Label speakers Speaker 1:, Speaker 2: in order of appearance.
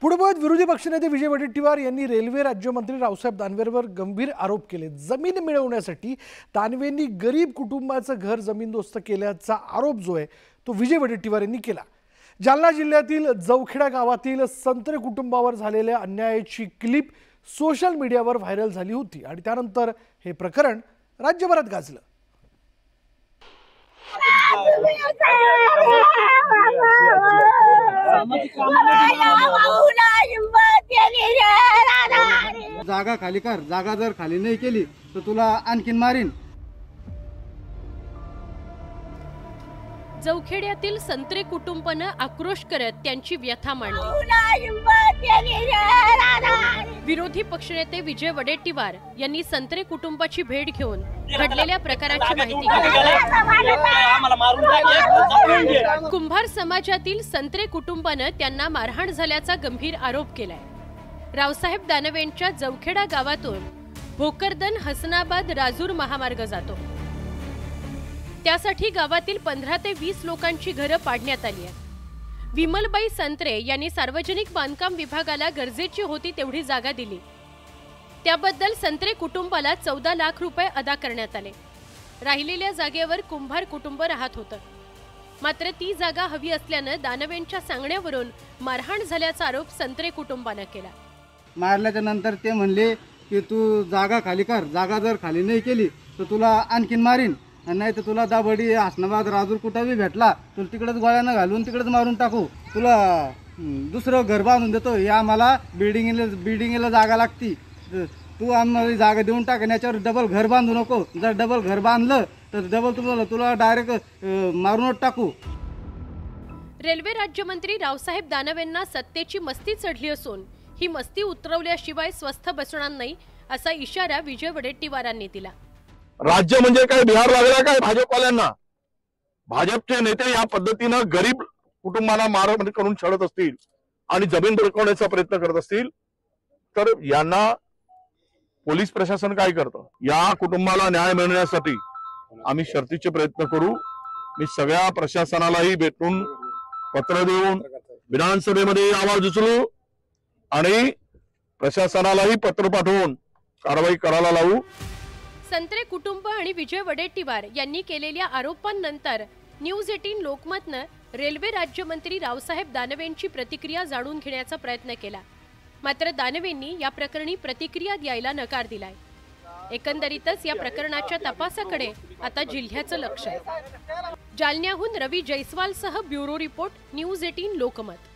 Speaker 1: पुढे बोलत विरोधी पक्षनेते विजय वडेट्टीवार यांनी रेल्वे राज्यमंत्री रावसाहेब दानवेंवर गंभीर आरोप केले। जमीन मिळवण्यासाठी दानवेंनी गरीब कुटुंबाचं घर जमीनदोस्त केल्याचा आरोप जो आहे तो विजय वडेट्टीवार यांनी केला। जालना जिल्ह्यातील जवखेडा गावातील संत्रे कुटुंबावर झालेल्या अन्यायाची क्लिप सोशल मीडियावर व्हायरल झाली होती आणि त्यानंतर हे प्रकरण राज्यभरात गाजलं।
Speaker 2: जागा खाली कर, जागा जर खाली नाही केली तर तुला आणखीन मारीन।
Speaker 3: जवखेड्यातील संत्रे कुटुंबाने आक्रोश करत त्यांची व्यथा मांडली। विरोधी पक्षनेते विजय वडेट्टीवार यांनी संत्रे कुटुंबाची भेट घेऊन घडलेल्या प्रकाराची माहिती दिली। कुंभार समाजातील संत्रे कुटुंबाने त्यांना मारहाण झाल्याचा गंभीर आरोप केलाय। रावसाहेब दानवेंच्या जवखेडा गावातून भोकरदन हसनाबाद राजूर महामार्ग जातो। त्यासाठी गावातील 15 ते 20 लोकांची घरं पाडण्यात आली आहे। विमलबाई संत्रे यांनी सार्वजनिक बांधकाम विभागाला गरजेची होती तेवढी जागा दिली। त्याबद्दल संत्रे कुटुंबाला 14 लाख रुपये अदा करण्यात आले। राहिलेल्या जागेवर कुंभार कुटुंब राहत होतं। मात्र ती जागा हवी असल्याने दानवेंच्या सांगण्यावरून मारहाण झाल्याचा आरोप संत्रे कुटुंबाने केला।
Speaker 2: मारल्याच्या नंतर ते म्हणले की तू जागा खाली कर, जागा जर खाली नाही केली तर तुला आणखीन मारीन, नाही तर तुला दाबडी हसनाबाद राजूर कुठेही भेटला तुला तिकडेच गोळ्यानं घालून तिकडेच मारून टाकू, तुला दुसरं घर बांधून देतो। या आम्हाला बिल्डिंगला जागा लागती, तू आम्हाला जागा देऊन टाक, याच्यावर डबल घर बांधू नको। जर डबल घर बांधलं तर डबल तुला डायरेक्ट मारूनच टाकू।
Speaker 3: रेल्वे राज्यमंत्री रावसाहेब दानवेंना सत्तेची मस्ती चढली असून ही मस्ती उतरवल्याशिवाय स्वस्थ बसणार नाही असा इशारा विजय वडेट्टीवारांनी दिला।
Speaker 4: राज्य म्हणजे काय बिहार लागला काय भाजपवाल्यांना? भाजपचे नेते या पद्धतीनं गरीब कुटुंबांना मारहाण करून छळत असतील आणि जमीन बळकावण्याचा प्रयत्न करत असतील तर यांना पोलीस प्रशासन काय करतं? या कुटुंबाला न्याय मिळण्यासाठी आम्ही शर्तीचे प्रयत्न करू। मी सगळ्या प्रशासनालाही भेटून पत्र देऊन विधानसभेमध्ये आवाज उचलू आणि प्रशासनालाही पत्र पाठवून कारवाई करायला लावू।
Speaker 3: संत्रे कुटुंब आणि विजय वडेट्टीवार यांनी केलेल्या आरोपांनंतर न्यूज 18 लोकमतने रेल्वे राज्यमंत्री रावसाहेब दानवेंची प्रतिक्रिया जाणून घेण्याचा प्रयत्न केला। मात्र दानवेंनी या प्रकरणी प्रतिक्रिया द्यायला नकार दिलाय। एकंदरीतच या प्रकरणाच्या तपासाकडे आता जिल्ह्याचं लक्ष आहे। जालन्याहून रवी जयस्वालसह ब्युरो रिपोर्ट न्यूज 18 लोकमत।